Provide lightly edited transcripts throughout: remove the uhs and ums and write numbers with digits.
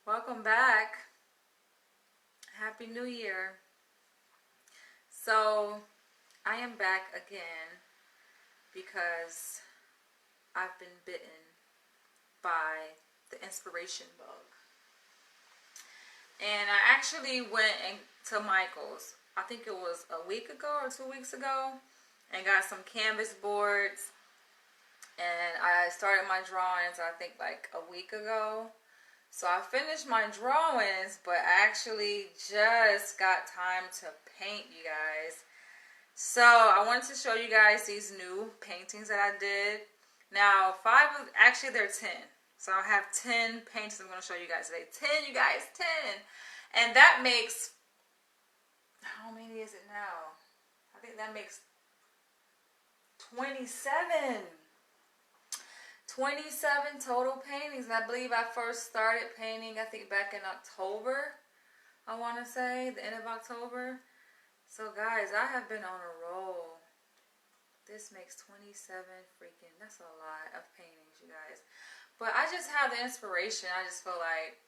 Welcome back. Happy New Year. So, I am back again because I've been bitten by the inspiration bug. And I actually went to Michael's, I think it was a week ago or 2 weeks ago, and got some canvas boards. And I started my drawings, I think, like a week ago. So I finished my drawings, but I actually just got time to paint, you guys. So I wanted to show you guys these new paintings that I did. Now, actually they're 10. So I have 10 paintings I'm going to show you guys today. 10, you guys, 10. And that makes, how many is it now? I think that makes 27. 27 total paintings. And I believe I first started painting, I think back in October, I want to say, the end of October. So guys, I have been on a roll. This makes 27 freaking, that's a lot of paintings, you guys. But I just have the inspiration. I just feel like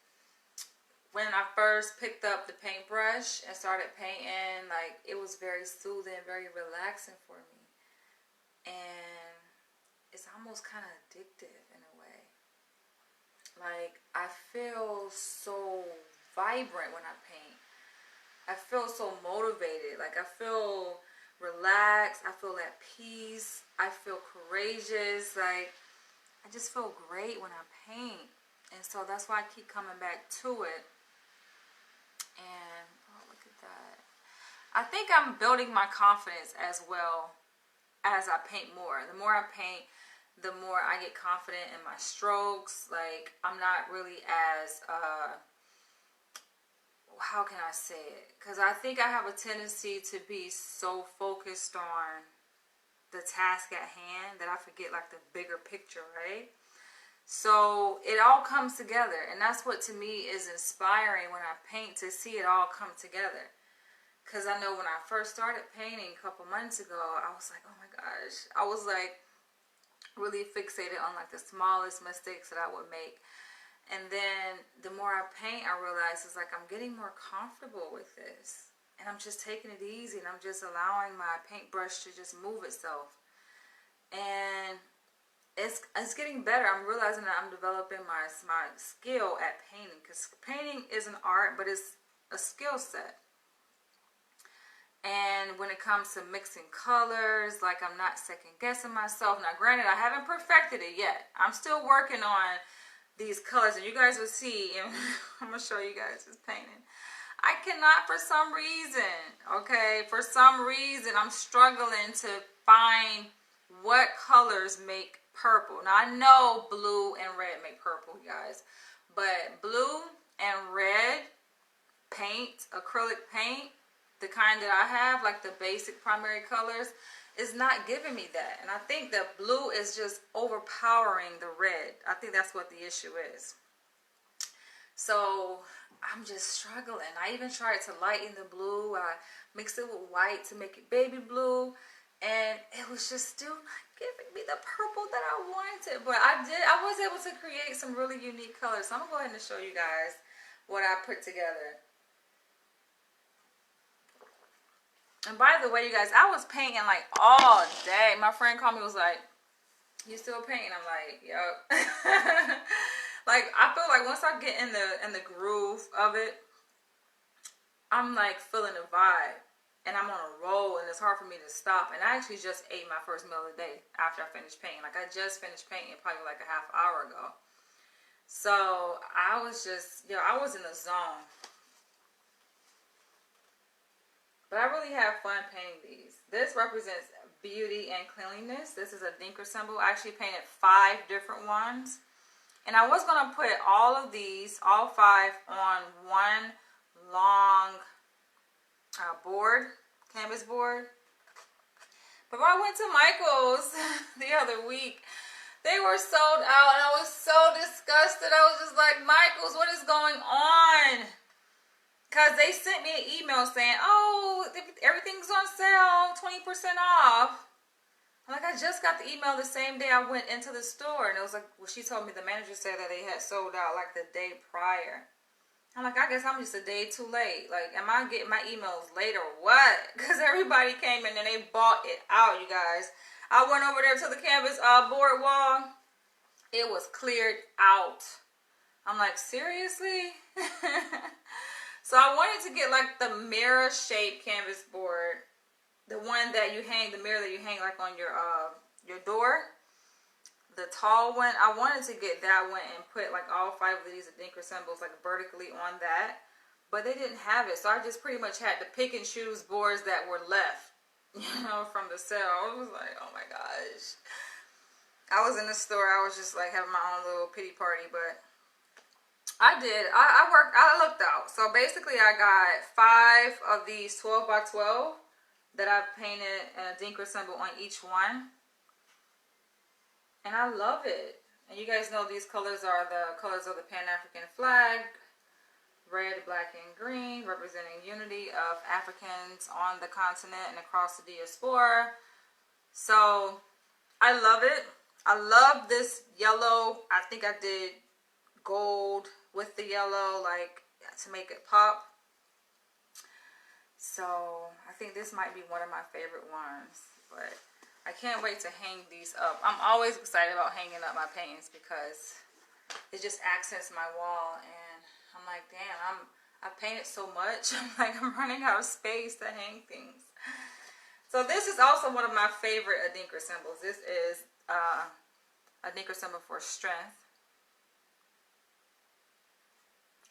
when I first picked up the paintbrush and started painting, like it was very soothing, very relaxing for me. And it's almost kind of addictive in a way. Like, I feel so vibrant when I paint. I feel so motivated. Like, I feel relaxed. I feel at peace. I feel courageous. Like, I just feel great when I paint. And so that's why I keep coming back to it. And, oh, look at that. I think I'm building my confidence as well as I paint more. The more I paint, the more I get confident in my strokes. Like, I'm not really as, how can I say it? Because I think I have a tendency to be so focused on the task at hand that I forget like the bigger picture, right? So it all comes together. And that's what to me is inspiring when I paint, to see it all come together. Because I know when I first started painting a couple months ago, I was like, oh my gosh. I was like, really fixated on like the smallest mistakes that I would make. And then the more I paint, I realize it's like I'm getting more comfortable with this. And I'm just taking it easy, and I'm just allowing my paintbrush to just move itself. And it's getting better. I'm realizing that I'm developing my skill at painting, because painting is an art, but it's a skill set. And when it comes to mixing colors, like, I'm not second guessing myself. Now, granted, I haven't perfected it yet. I'm still working on these colors, and you guys will see. And I'm going to show you guys this painting. I cannot, for some reason, okay, for some reason, I'm struggling to find what colors make purple. Now, I know blue and red make purple, you guys. But blue and red paint, acrylic paint, the kind that I have, like the basic primary colors, is not giving me that. And I think that blue is just overpowering the red. I think that's what the issue is. So I'm just struggling. I even tried to lighten the blue. I mixed it with white to make it baby blue, and it was just still not giving me the purple that I wanted. But I was able to create some really unique colors. So I'm gonna go ahead and show you guys what I put together. And by the way, you guys, I was painting like all day. My friend called me, was like, you still painting? I'm like, yup. Like, I feel like once I get in the groove of it, I'm like feeling the vibe. And I'm on a roll, and it's hard for me to stop. And I actually just ate my first meal of the day after I finished painting. Like, I just finished painting probably like a half hour ago. So I was just, I was in the zone. But I really have fun painting these. This represents beauty and cleanliness. This is a Dinker symbol. I actually painted 5 different ones. And I was going to put all of these, all 5, on one long board, canvas board. But when I went to Michael's the other week, they were sold out, and I was so disgusted. I was just like, Michael's, what is going on? Because they sent me an email saying, oh, everything's on sale, 20% off. Like, I just got the email the same day I went into the store. And it was like, well, she told me, the manager said that they had sold out like the day prior. I'm like, I guess I'm just a day too late. Like, am I getting my emails late or what? Because everybody came in and they bought it out, you guys. I went over there to the canvas board wall. It was cleared out. I'm like, seriously? So I wanted to get like the mirror shaped canvas board. The one that you hang, the mirror that you hang like on your door. The tall one, I wanted to get that one and put like all 5 of these Adinkra symbols like vertically on that, but they didn't have it, so I just pretty much had to pick and choose boards that were left, from the sale. I was like, oh my gosh. I was in the store, I was just like having my own little pity party, but I did. I looked out. So basically I got 5 of these 12 by 12 that I painted a Adinkra symbol on each one. And I love it. And you guys know these colors are the colors of the Pan-African flag. Red, black, and green, representing unity of Africans on the continent and across the diaspora. So, I love it. I love this yellow. I think I did gold with the yellow, like, to make it pop. So, I think this might be one of my favorite ones. But I can't wait to hang these up. I'm always excited about hanging up my paintings because it just accents my wall, and I'm like, damn, I've painted so much. I'm like, I'm running out of space to hang things. So this is also one of my favorite Adinkra symbols. This is Adinkra symbol for strength.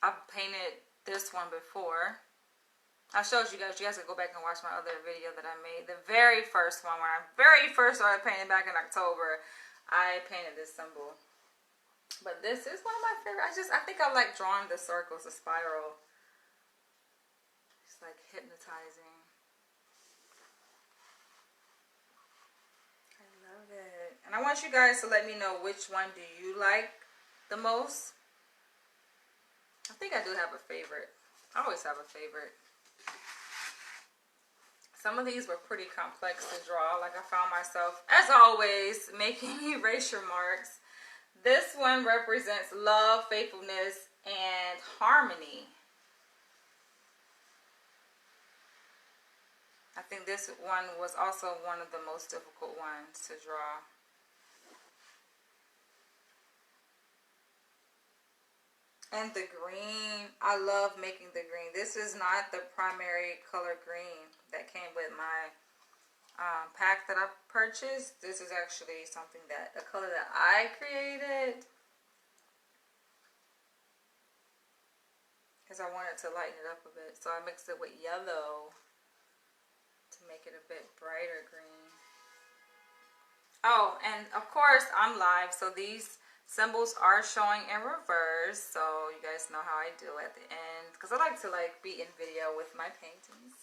I've painted this one before. I showed you guys can go back and watch my other video that I made. The very first one, when I very first started painting back in October, I painted this symbol. But this is one of my favorite. I think I like drawing the circles, the spiral. It's like hypnotizing. I love it. And I want you guys to let me know which one do you like the most. I think I do have a favorite. I always have a favorite. Some of these were pretty complex to draw. Like, I found myself, as always, making erasure marks. This one represents love, faithfulness, and harmony. I think this one was also one of the most difficult ones to draw. And the green, I love making the green. This is not the primary color green that came with my pack that I purchased. This is actually something that, a color that I created. Because I wanted to lighten it up a bit. So I mixed it with yellow to make it a bit brighter green. Oh, and of course I'm live, so these symbols are showing in reverse, so you guys know how I do at the end, because I like to be in video with my paintings,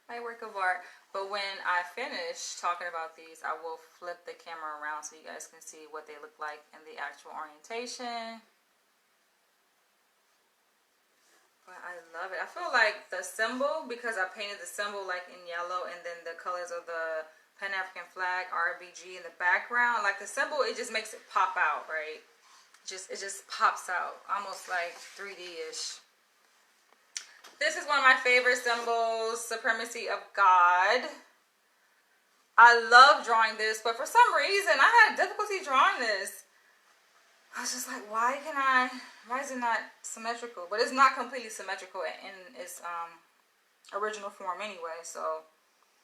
my work of art. But when I finish talking about these, I will flip the camera around so you guys can see what they look like in the actual orientation. But I love it. I feel like the symbol, because I painted the symbol like in yellow, and then the colors of the Pan-African flag, RBG in the background, like the symbol, it just makes it pop out, right? It just pops out, almost like 3D-ish. This is one of my favorite symbols, Supremacy of God. I love drawing this, but for some reason, I had difficulty drawing this. I was just like, why is it not symmetrical? But it's not completely symmetrical in its original form anyway, so.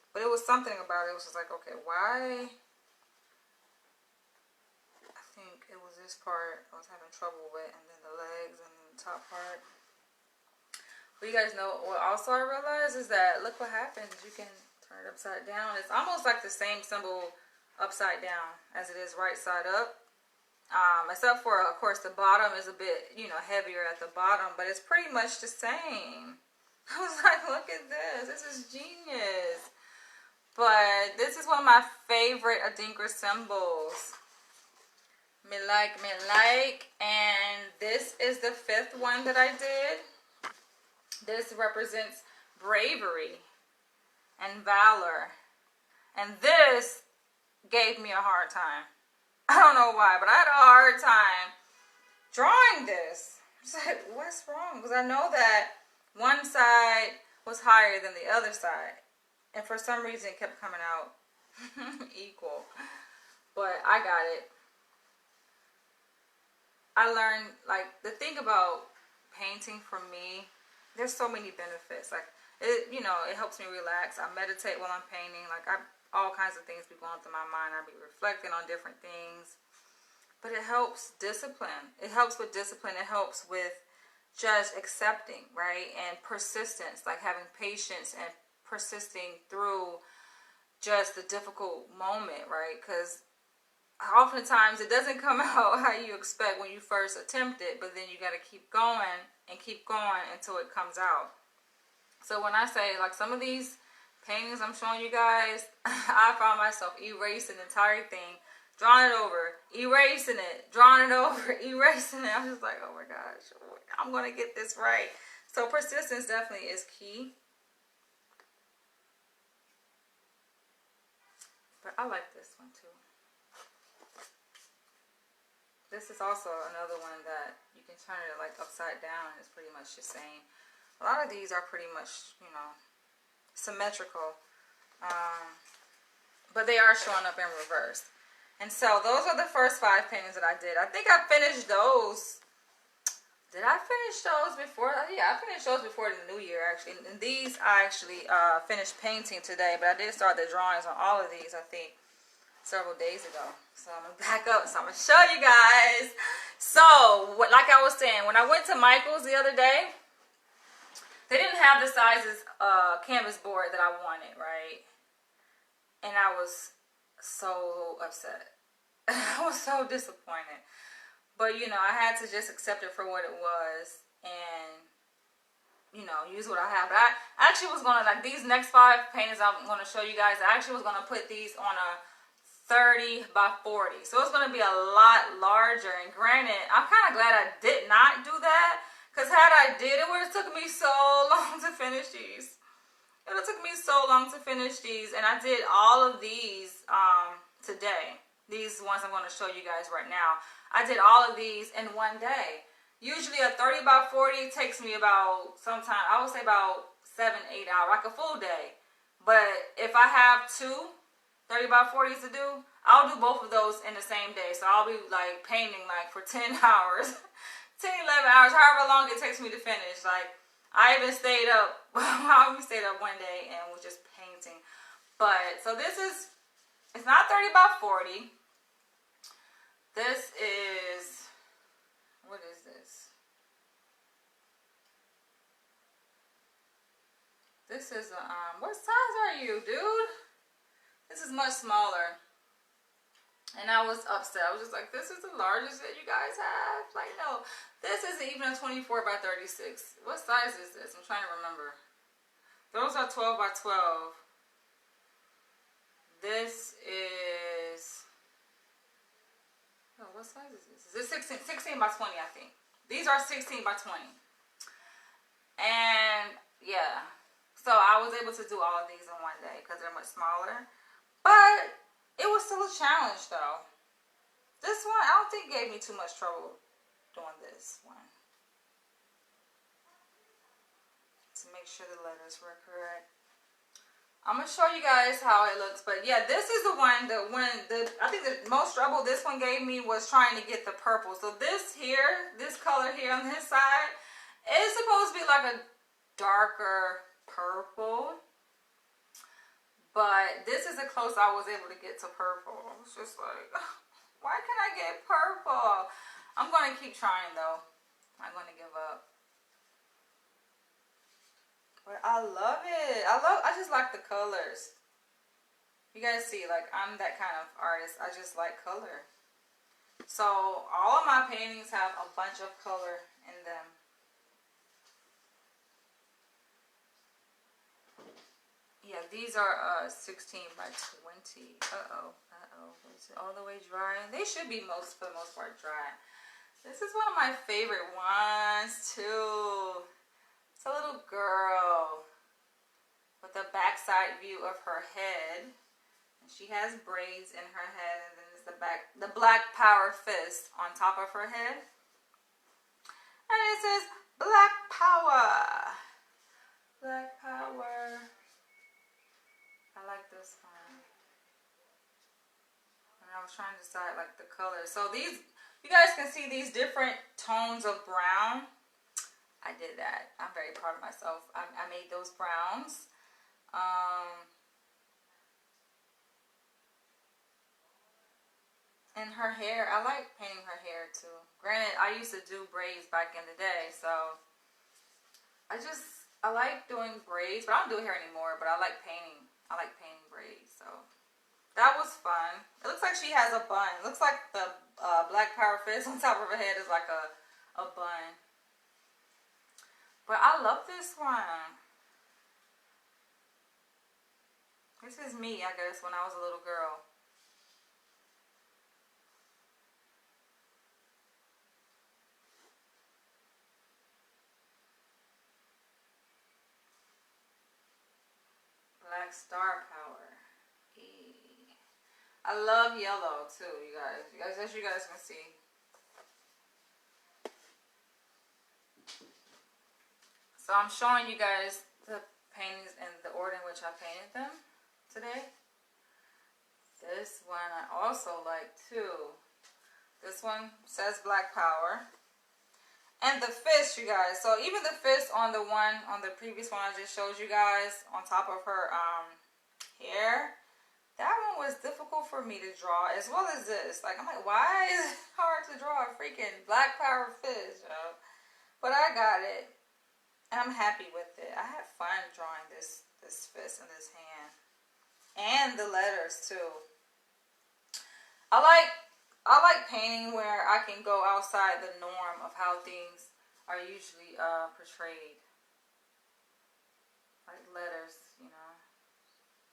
But it was something about it. It was just like, okay, why? I think it was this part I was having trouble with, and then the legs and then the top part. But you guys know what also I realized is that, look what happens. You can turn it upside down. It's almost like the same symbol upside down as it is right side up. Except for, of course, the bottom is a bit, heavier at the bottom. But it's pretty much the same. I was like, look at this. This is genius. But this is one of my favorite Adinkra symbols. Me like. And this is the 5th one that I did. This represents bravery and valor. And this gave me a hard time. I don't know why, but I had a hard time drawing this. It's like, what's wrong? Because I know that one side was higher than the other side. And for some reason, it kept coming out equal. But I got it. I learned, like, the thing about painting for me, there's so many benefits. Like, it, you know, it helps me relax. I meditate while I'm painting. Like, all kinds of things be going through my mind. I be reflecting on different things. But it helps discipline. It helps with discipline. It helps with just accepting, right? And persistence, like having patience and persisting through just the difficult moment, right? Because oftentimes it doesn't come out how you expect when you first attempt it, but then you got to keep going until it comes out. So when I say, like, some of these paintings I'm showing you guys, I found myself erasing the entire thing, drawing it over, erasing it, drawing it over, erasing it. I'm just like, oh my gosh, I'm going to get this right. So persistence definitely is key. But I like this one too. This is also another one that you can turn it like upside down. It's pretty much the same. A lot of these are pretty much, you know, symmetrical. But they are showing up in reverse. And so those are the first 5 paintings that I did. I think I finished those. Did I finish those before? Yeah, I finished those before the new year, actually. And these I actually finished painting today. But I did start the drawings on all of these, I think, several days ago. So I'm going to back up. So I'm going to show you guys. So, like I was saying, when I went to Michael's the other day, they didn't have the sizes canvas board that I wanted, right? And I was so upset. I was so disappointed. But, you know, I had to just accept it for what it was and, you know, use what I have. But I actually was going to, like, these next 5 paintings I'm going to show you guys, I actually was going to put these on a 30 by 40. So it's going to be a lot larger. And granted, I'm kind of glad I did not do that. Because had I did, it would have took me so long to finish these. It would have took me so long to finish these. And I did all of these today. These ones I'm going to show you guys right now. I did all of these in one day. Usually a 30 by 40 takes me about, sometime, I would say about 7-8 hours, like a full day. But if I have 2 30 by 40s to do, I'll do both of those in the same day. So I'll be like painting like for 10 hours, 10, 11 hours, however long it takes me to finish. Like, I even stayed up, I even stayed up one day and was just painting. But, so this is, it's not 30 by 40. This is, what is this? This is a, what size are you, dude? This is much smaller. And I was upset. I was just like, this is the largest that you guys have? Like, no. This isn't even a 24 by 36. What size is this? I'm trying to remember. Those are 12 by 12. This is... Oh, what size is this? Is this 16 by 20, I think. These are 16 by 20. And, yeah. So I was able to do all of these in one day because they're much smaller. But it was still a challenge, though. This one, I don't think gave me too much trouble doing this one. To make sure the letters were correct. I'm going to show you guys how it looks. But yeah, this is the one that I think the most trouble this one gave me was trying to get the purple. So this here, this color here on this side, is supposed to be like a darker purple. But this is the close I was able to get to purple. It's just like, why can't I get purple? I'm going to keep trying, though. I'm going to give up. But I love it. I just like the colors. You guys see, like, I'm that kind of artist. I just like color. So, all of my paintings have a bunch of color in them. Yeah, these are 16 by 20. Is it all the way dry? They should be for the most part dry. This is one of my favorite ones too. It's a little girl with a backside view of her head. And she has braids in her head, and then it's the black power fist on top of her head. And And it says Black Power. Black Power. I like this one. And I was trying to decide like the colors. So these, you guys can see these different tones of brown. I did that. I'm very proud of myself. I made those browns. And her hair, I like painting her hair too. Granted, I used to do braids back in the day, so I like doing braids, but I don't do hair anymore, but I like painting. I like painting braids, so that was fun. It looks like she has a bun. It looks like the Black Power fist on top of her head is like a bun. But I love this one. This is me, I guess, when I was a little girl. Black Star Power. I love yellow too, you guys. As you guys can see. So I'm showing you guys the paintings in the order in which I painted them today. This one I also like too. This one says Black Power. And the fist, you guys. So even the fist on the one, on the previous one I just showed you guys, on top of her hair, that one was difficult for me to draw, as well as this. Like, I'm like, why is it hard to draw a freaking Black Power fist, yo? But I got it. And I'm happy with it. I had fun drawing this fist and this hand. And the letters, too. I like painting where I can go outside the norm of how things are usually portrayed. Like letters, you know.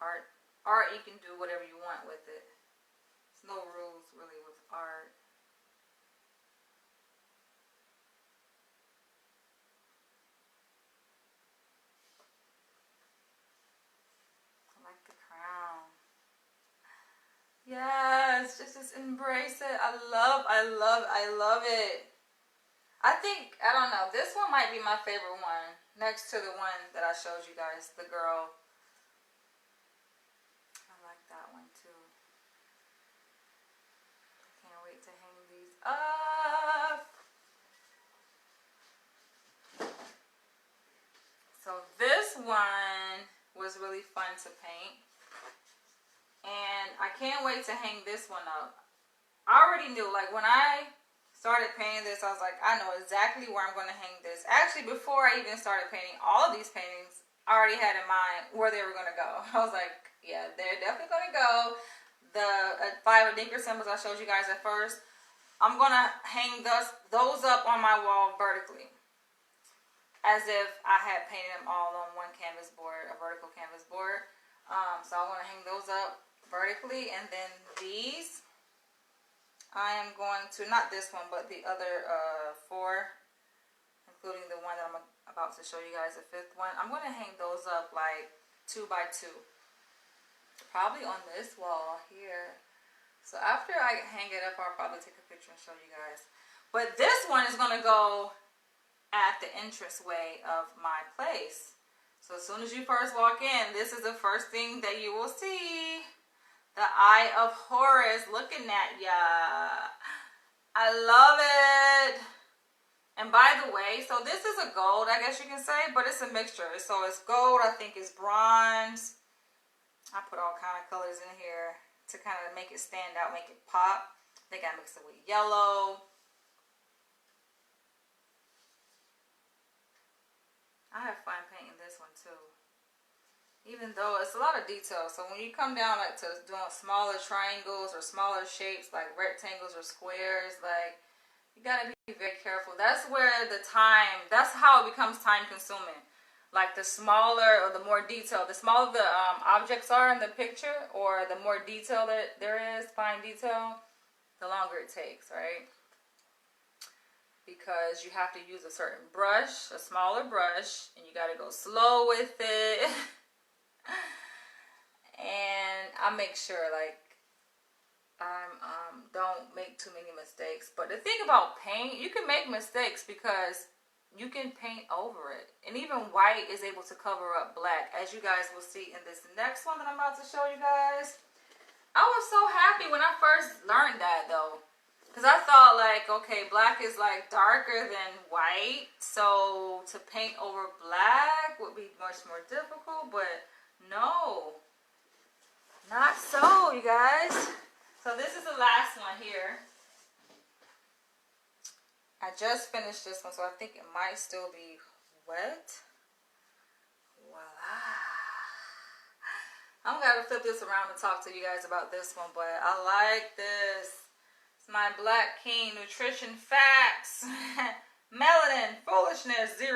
Art, you can do whatever you want with it. There's no rules really with art. I like the crown. Yes, just embrace it. I love it. I think, I don't know, this one might be my favorite one. Next to the one that I showed you guys, the girl. I like that one too. I can't wait to hang these up. So this one was really fun to paint. And I can't wait to hang this one up. I already knew, like when I started painting this, I was like, I know exactly where I'm going to hang this. Actually, before I even started painting all of these paintings, I already had in mind where they were going to go. I was like, yeah, they're definitely going to go. The 5 Anchor symbols I showed you guys at first, I'm going to hang those up on my wall vertically. As if I had painted them all on one canvas board, a vertical canvas board. So I want to hang those up vertically. And then these, I am going to, not this one, but the other 4, including the one that I'm about to show you guys, the 5th one. I'm going to hang those up like 2 by 2. Probably on this wall here. So after I hang it up, I'll probably take a picture and show you guys. But this one is going to go at the entranceway of my place. So as soon as you first walk in, this is the first thing that you will see. The Eye of Horus looking at ya. I love it. And by the way, so this is a gold, I guess you can say, but it's a mixture. So it's gold, I think it's bronze. I put all kind of colors in here to kind of make it stand out, make it pop. I think I mixed it with yellow. I have fun painting this one too. Even though it's a lot of detail. So when you come down like to doing smaller triangles or smaller shapes like rectangles or squares, like you gotta be very careful. That's where that's how it becomes time consuming. Like the smaller or the more detail, the smaller the objects are in the picture, or the more detail that there is, fine detail, the longer it takes, right? Because you have to use a certain brush, a smaller brush, and you got to go slow with it. And I make sure, like, I don't make too many mistakes. But the thing about paint, you can make mistakes because you can paint over it. And even white is able to cover up black, as you guys will see in this next one that I'm about to show you guys. I was so happy when I first learned that though. Because I thought like, okay, black is like darker than white. So to paint over black would be much more difficult. But no, not so, you guys. So this is the last one here. I just finished this one, so I think it might still be wet. Voila. I'm gonna flip this around and talk to you guys about this one, but I like this. It's my Black King Nutrition Facts. Melanin, foolishness, 0%.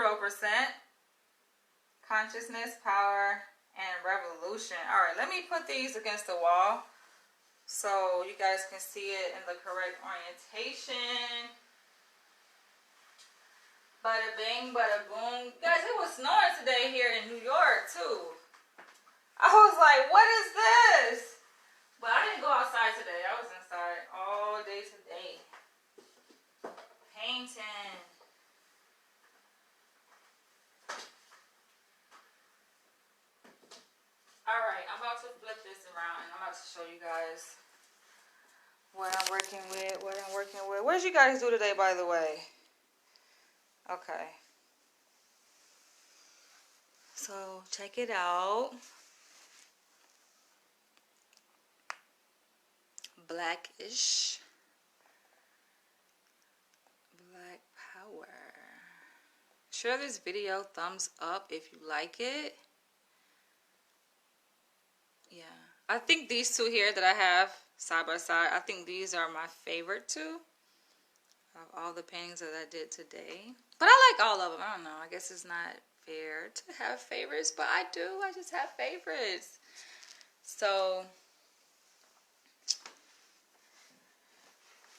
Consciousness, power, and revolution. All right, let me put these against the wall so you guys can see it in the correct orientation. Bada bing, bada boom. Guys, it was snowing today here in New York, too. I was like, what is this? But I didn't go outside today. I was inside all day today. Painting. Alright, I'm about to flip this around and I'm about to show you guys what I'm working with, What did you guys do today, by the way? Okay. So, check it out. Blackish. Black power. Share this video, thumbs up if you like it. Yeah. I think these two here that I have side by side, I think these are my favorite two of all the paintings that I did today. But I like all of them. I don't know. I guess it's not fair to have favorites, but I do. I just have favorites. So,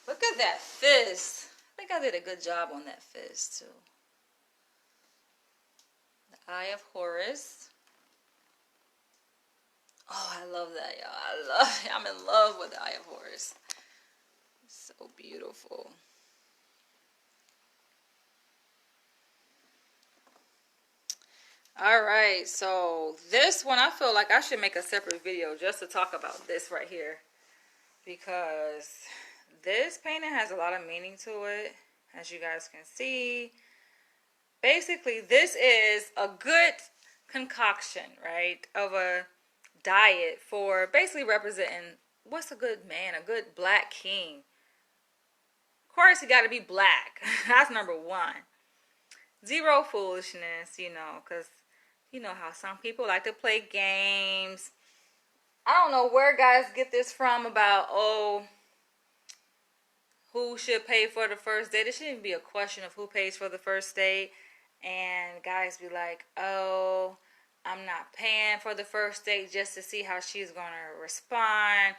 look at that fist. I think I did a good job on that fist, too. The Eye of Horus. Oh, I love that, y'all. I love it. I'm in love with the Eye of Horus. It's so beautiful. All right, so this one, I feel like I should make a separate video just to talk about this right here, because this painting has a lot of meaning to it, as you guys can see. Basically, this is a good concoction, right, of a diet for basically representing what's a good man, a good black king. Of course, he got to be black. That's number one. Zero foolishness, you know, because you know how some people like to play games. I don't know where guys get this from about, oh, who should pay for the first date. It shouldn't even be a question of who pays for the first date. And guys be like, oh, I'm not paying for the first date just to see how she's going to respond.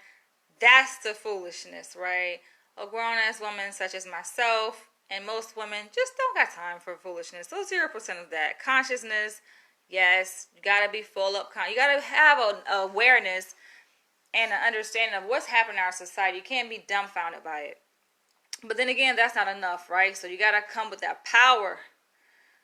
That's the foolishness, right? A grown-ass woman such as myself and most women just don't got time for foolishness. So 0% of that. Consciousness, yes, you got to be full up. You got to have an awareness and an understanding of what's happening in our society. You can't be dumbfounded by it. But then again, that's not enough, right? So you got to come with that power.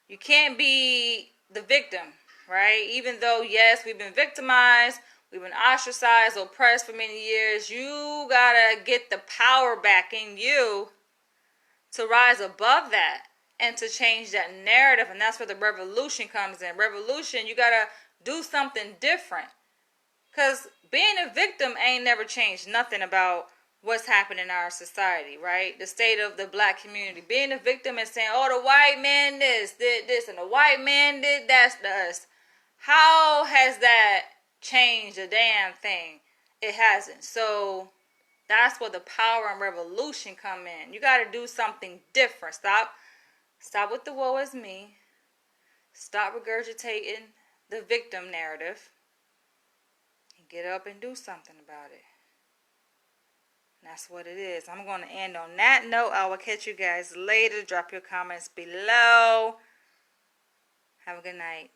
You can't be the victim, right? Even though, yes, we've been victimized, we've been ostracized, oppressed for many years, you got to get the power back in you to rise above that and to change that narrative. And that's where the revolution comes in. Revolution, you got to do something different. Because being a victim ain't never changed nothing about what's happening in our society, right? The state of the black community. Being a victim and saying, oh, the white man did this, and the white man did that to us. How has that changed a damn thing? It hasn't. So that's where the power and revolution come in. You got to do something different. Stop with the woe is me. Stop regurgitating the victim narrative. And get up and do something about it. That's what it is. I'm going to end on that note. I will catch you guys later. Drop your comments below. Have a good night.